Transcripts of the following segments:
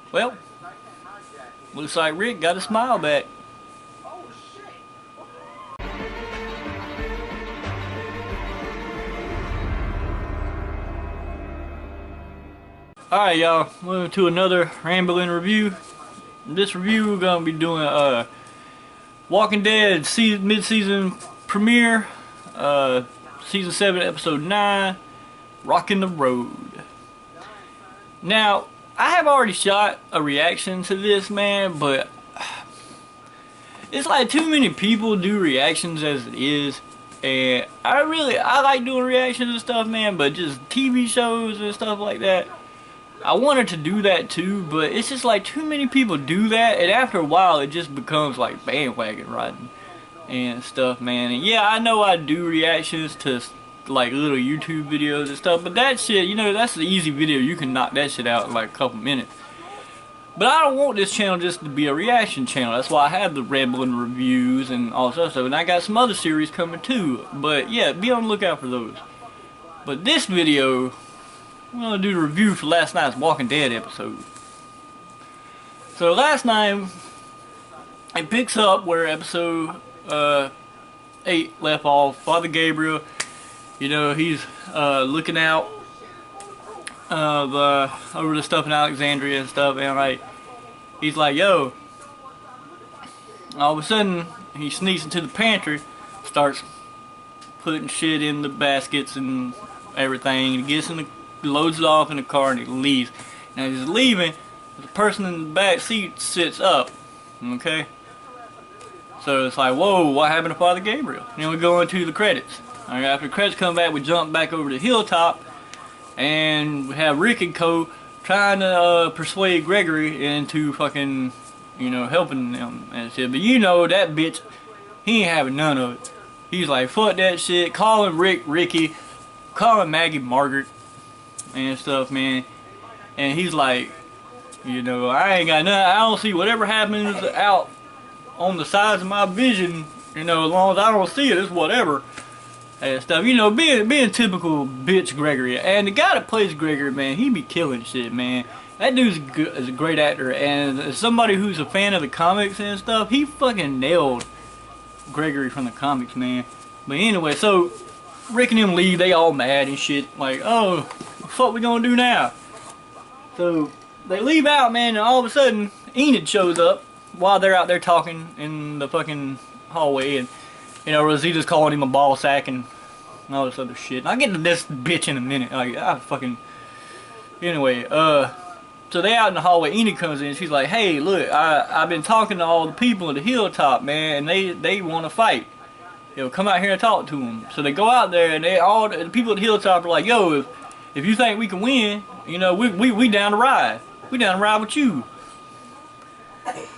Well, looks like Rick got a smile back. Alright, y'all, moving to another rambling review. In this review, we're gonna be doing Walking Dead mid-season premiere, season 7, episode 9, Rockin' the Road. Now, I have already shot a reaction to this, man, but it's like too many people do reactions as it is. And I like doing reactions and stuff, man, but just TV shows and stuff like that, I wanted to do that too, but it's just like too many people do that, and after a while it just becomes like bandwagon riding and stuff, man. And yeah, I know I do reactions to like little YouTube videos and stuff, but that shit, you know, that's the easy video. You can knock that shit out in like a couple minutes. But I don't want this channel just to be a reaction channel. That's why I have the rambling reviews and all that stuff. And I got some other series coming too. But yeah, be on the lookout for those. But this video, I'm gonna do the review for last night's Walking Dead episode. So last night, it picks up where episode 8 left off. Father Gabriel, you know, he's looking out over the stuff in Alexandria and stuff, and like, he's like, yo. All of a sudden, he sneaks into the pantry, starts putting shit in the baskets and everything, and he gets in the, loads it off in the car, and he leaves. Now as he's leaving, the person in the back seat sits up. Okay? So it's like, whoa, what happened to Father Gabriel? And then we go into the credits. Alright, after the credits come back, we jump back over to Hilltop, and we have Rick and Co. trying to persuade Gregory into fucking, you know, helping them and shit. But you know, that bitch, he ain't having none of it. He's like, fuck that shit, calling Rick Ricky, calling Maggie Margaret and stuff, man. And he's like, you know, I ain't got nothing, I don't see whatever happens out on the sides of my vision, you know, as long as I don't see it, it's whatever. And stuff, you know, being typical bitch Gregory. And the guy that plays Gregory, man, he be killing shit, man. That dude's is a great actor, and as somebody who's a fan of the comics and stuff, he fucking nailed Gregory from the comics, man. But anyway, so Rick and them leave, they all mad and shit, like, oh, what the fuck we gonna do now? So they leave out, man, and all of a sudden Enid shows up while they're out there talking in the fucking hallway, and you know, Rosita's calling him a ball sack and all this other shit. And I'll get to this bitch in a minute. Like, I fucking... Anyway, so they out in the hallway. Enid comes in. She's like, hey, look, I've been talking to all the people at the Hilltop, man, and they want to fight. You know, come out here and talk to them. So they go out there, and the people at the Hilltop are like, yo, if you think we can win, you know, we down to ride. We down to ride with you.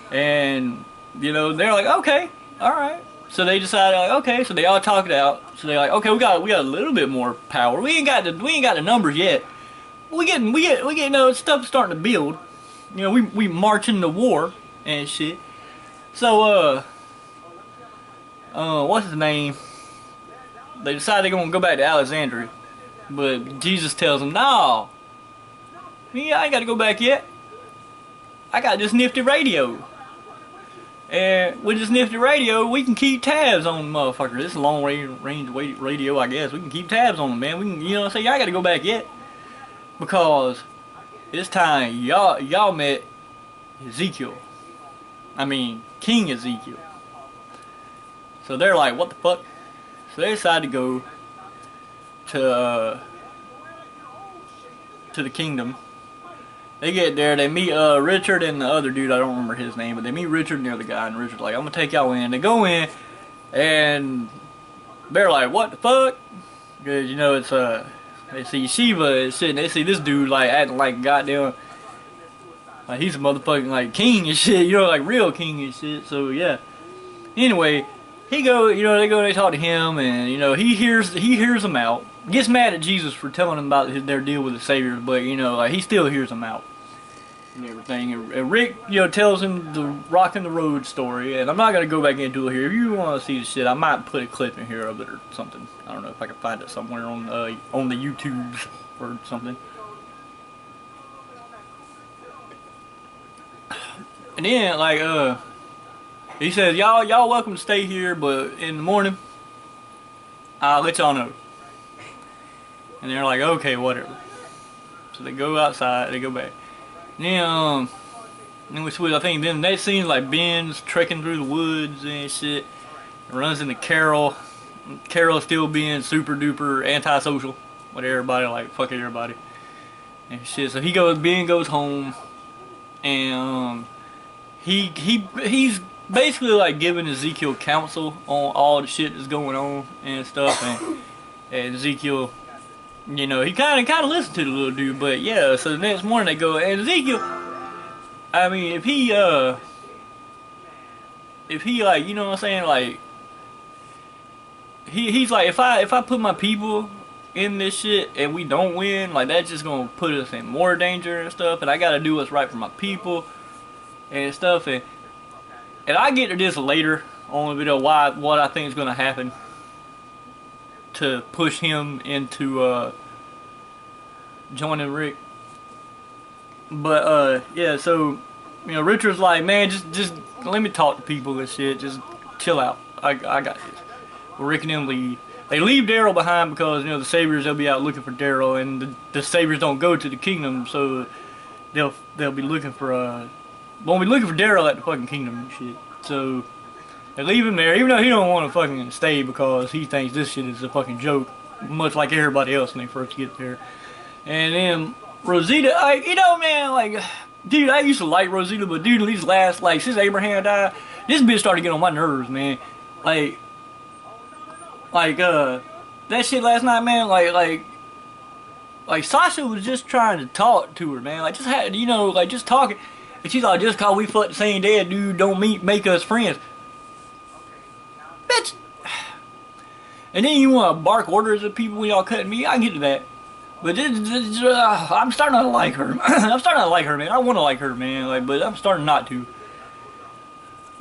And, you know, they're like, okay, alright. So they decided, like, okay, so they all talk it out. So they're like, okay, we got a little bit more power. We ain't got the numbers yet. We getting you know, stuff starting to build. You know, we marching to war and shit. So what's his name? They decide they're gonna go back to Alexandria, but Jesus tells them, no, I ain't got to go back yet. I got this nifty radio. And with this nifty radio, we can keep tabs on motherfuckers. This is a long range radio, I guess. We can keep tabs on them, man. We can, you know what I'm saying? I gotta go back yet. Because this time, y'all met Ezekiel. I mean, King Ezekiel. So they're like, what the fuck? So they decide to go to the kingdom. They get there, they meet Richard and the other dude, I don't remember his name, but they meet Richard and the other guy, and Richard's like, I'm gonna take y'all in. They go in, and they're like, what the fuck? Because, you know, it's, they see Shiva is sitting, they see this dude, like, acting like goddamn, like, he's a motherfucking, like, king and shit, you know, like, real king and shit, so, yeah. Anyway, he go, you know, they talk to him, and, you know, he hears them out. Gets mad at Jesus for telling them about their deal with the Savior, but, you know, like, he still hears them out and everything. And Rick, you know, tells him the Rockin' the Road story, and I'm not going to go back into it here. If you want to see the shit, I might put a clip in here of it or something. I don't know if I can find it somewhere on the YouTubes or something. And then like he says, y'all welcome to stay here, but in the morning I'll let y'all know. And they're like, okay, whatever. So they go outside, they go back. And then we switch. I think then that scene like Ben's trekking through the woods and shit. Runs into Carol. Carol still being super duper antisocial with everybody, like fuck everybody and shit. So Ben goes home, and he's basically like giving Ezekiel counsel on all the shit that's going on and stuff, and Ezekiel, you know, he kind of listened to the little dude, but yeah. So the next morning they go, and Ezekiel, I mean, if he like, you know what I'm saying, like he's like, if I put my people in this shit and we don't win, like that's just gonna put us in more danger and stuff, and I gotta do what's right for my people and stuff, and I get to this later on the video what I think is gonna happen to push him into joining Rick. But yeah, so you know, Richard's like, man, just let me talk to people and shit, just chill out, I got this. Rick and them leave. They leave Daryl behind because, you know, the Saviors, they'll be out looking for Daryl, and the Saviors don't go to the kingdom, so they'll be looking for won't be looking for Daryl at the fucking kingdom and shit. So they leave him there, even though he don't want to fucking stay because he thinks this shit is a fucking joke, much like everybody else when they first get there. And then Rosita, you know, man, like, dude, I used to like Rosita, but dude, these last, like, since Abraham died, this bitch started getting on my nerves, man. Like that shit last night, man, like Sasha was just trying to talk to her, man, like just had, you know, like just talking, and she's like, just cause we fucked the same dad, dude, don't make us friends. Bitch. And then you want to bark orders at people when y'all cutting me, I get to that. But I'm starting to like her. I'm starting to like her, man. I want to like her, man, like, but I'm starting not to.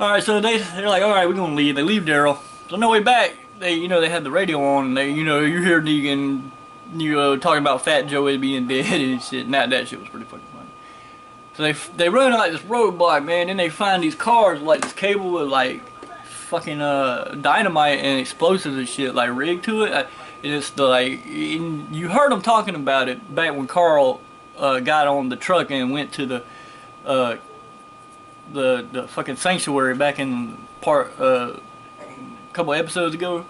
Alright, so they're like, alright, we're gonna leave. They leave Daryl. So on their way back, they had the radio on, and they, you know, you hear Negan, you know, talking about Fat Joey being dead and shit, and that shit was pretty fucking funny. So they run like this roadblock, man, then they find these cars with like this cable with like fucking dynamite and explosives and shit like rigged to it. And it's the, like, you heard them talking about it back when Carl got on the truck and went to the fucking sanctuary back in couple episodes ago,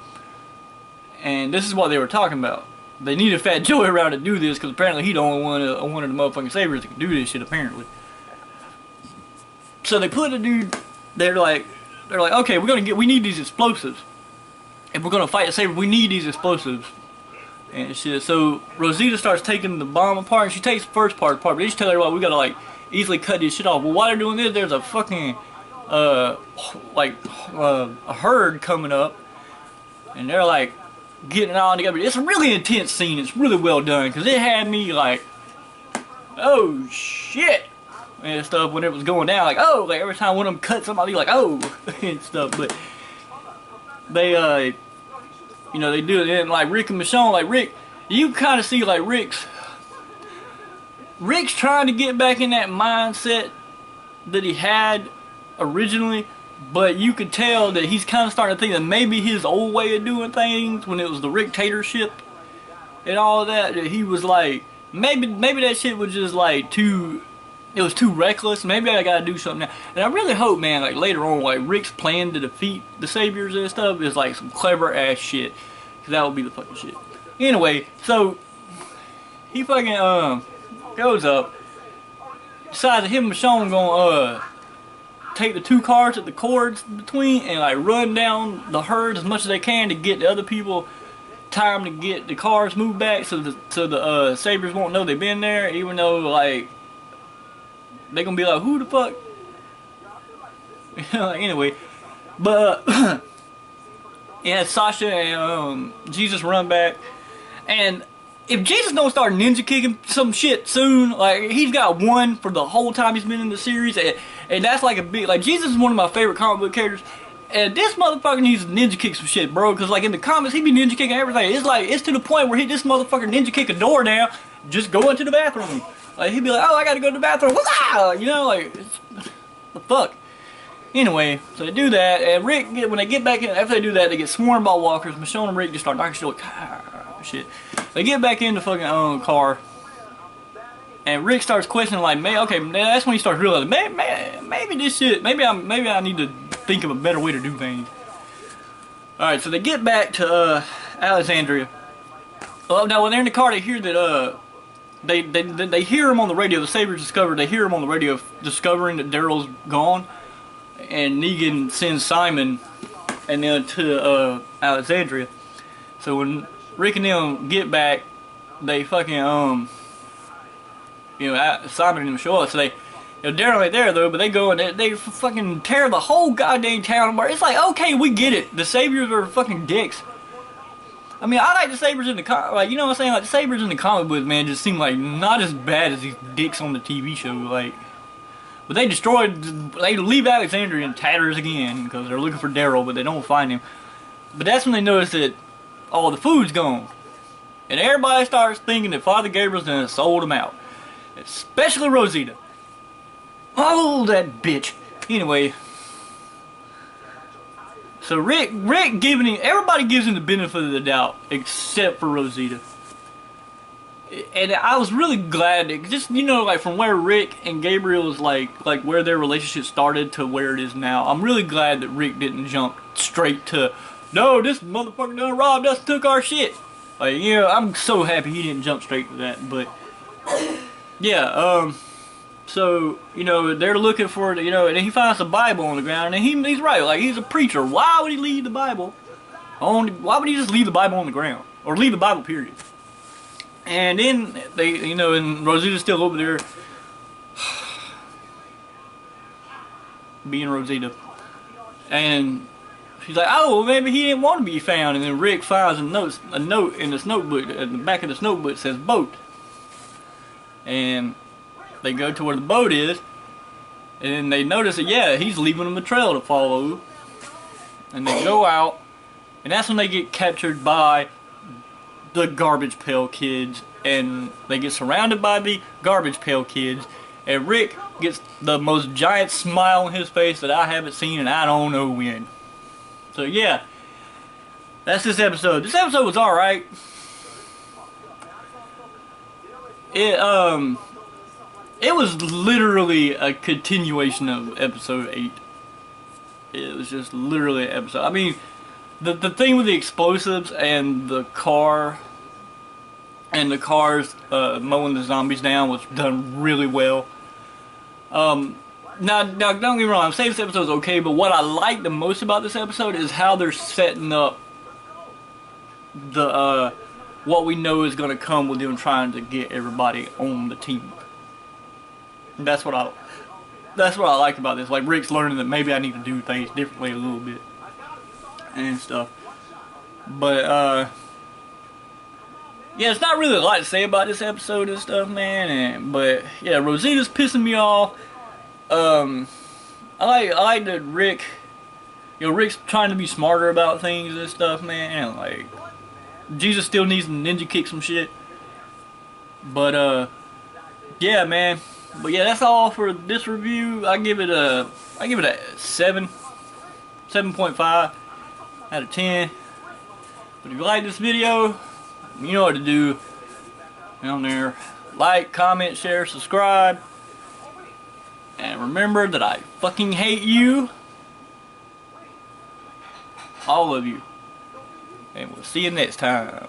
and this is what they were talking about. They needed Fat Joey around to do this because apparently he the only one of the motherfucking Saviors that can do this shit, apparently. So they put the dude. They're like, okay, we need these explosives. If we're gonna fight the Savior, we need these explosives and shit. So Rosita starts taking the bomb apart, and she takes the first part apart, but they just tell everybody we gotta like easily cut this shit off. Well, while they're doing this, there's a fucking a herd coming up, and they're like getting it all together. It's a really intense scene. It's really well done because it had me like, oh shit, and stuff when it was going down. Like, oh, like every time one of them cut somebody, like, oh, and stuff. But they you know, they do it, and like Rick and Michonne, like Rick, you kind of see like Rick's trying to get back in that mindset that he had originally, but you could tell that he's kind of starting to think that maybe his old way of doing things, when it was the Ricktatorship and all of that, that he was like, maybe that shit was just like too reckless. Maybe I gotta do something now. And I really hope, man, like later on, like Rick's plan to defeat the Saviors and stuff is like some clever ass shit, because that would be the fucking shit. Anyway, so he fucking goes up, decides that him and Michonne gonna take the two cars at the cords between and like run down the herd as much as they can to get the other people time to get the cars moved back, so the Saviors won't know they've been there, even though like they gonna be like, who the fuck? Anyway, but yeah, Sasha and Jesus run back, and if Jesus don't start ninja kicking some shit soon, like he's got one for the whole time he's been in the series, and that's like a big, like Jesus is one of my favorite comic book characters, and this motherfucker needs to ninja kick some shit, bro, because like in the comics he be ninja kicking everything. It's like, it's to the point where this motherfucker ninja kick a door down, just go into the bathroom. Like he'd be like, oh, I gotta go to the bathroom, you know, like The fuck? Anyway, so they do that, and Rick, when they get back in, after they do that, they get swarmed by walkers. Michonne and Rick just start knocking shit like, shit. They get back in the fucking car, and Rick starts questioning, like, okay, that's when he starts realizing, maybe this shit, maybe I need to think of a better way to do things. Alright, so they get back to Alexandria. Well, now when they're in the car, they hear that they hear him on the radio. The Sabres discover, they hear him on the radio discovering that Daryl's gone. And Negan sends Simon and then to Alexandria. So when Rick and them get back, they fucking Simon and them show up. So they, Daryl ain't there though, but they go and they fucking tear the whole goddamn town apart. It's like, okay, we get it. The Sabres are fucking dicks. I mean, I like the Sabres in the like, you know what I'm saying? Like the Sabres in the comic books, man, just seem like not as bad as these dicks on the TV show. Like. But they leave Alexandria in tatters again because they're looking for Daryl, but they don't find him. But that's when they notice that all the food's gone. And everybody starts thinking that Father Gabriel's done sold them out. Especially Rosita. Oh, that bitch. Anyway. So Rick giving him, everybody gives him the benefit of the doubt except for Rosita. And I was really glad that, just, you know, like from where Rick and Gabriel was like where their relationship started to where it is now. I'm really glad that Rick didn't jump straight to, no, this motherfucker done robbed us, took our shit. Like, you know, I'm so happy he didn't jump straight to that. But yeah, so, you know, they're looking for, you know, and he finds the Bible on the ground, and he's right, like, he's a preacher. Why would he leave the Bible why would he just leave the Bible on the ground? Or leave the Bible, period. And then they, you know, and Rosita's still over there being Rosita. And she's like, oh, well, maybe he didn't want to be found. And then Rick finds a note in this notebook. At the back of this notebook says boat. And they go to where the boat is. And then they notice that, yeah, he's leaving them a trail to follow. And they go out. And that's when they get captured by the Garbage Pail Kids, and they get surrounded by the Garbage Pail Kids, and Rick gets the most giant smile on his face that I haven't seen and I don't know when. So yeah, that's this episode. This episode was alright. It was literally a continuation of episode 8. It was just literally an episode. I mean, the thing with the explosives and the car and the cars mowing the zombies down was done really well. Now don't get me wrong, I'm saying this episode's okay, but what I like the most about this episode is how they're setting up the what we know is going to come with them trying to get everybody on the team. That's what I like about this. Like, Rick's learning that maybe I need to do things differently a little bit and stuff. But yeah, it's not really a lot to say about this episode and stuff, man. But yeah, Rosita's pissing me off. I like that Rick, you know, Rick's trying to be smarter about things and stuff, man. And like, Jesus still needs to ninja kick some shit. But yeah, man. But yeah, that's all for this review. I give it a 7.5 out of 10. But if you like this video, you know what to do down there. Like, comment, share, subscribe. And remember that I fucking hate you. All of you. And we'll see you next time.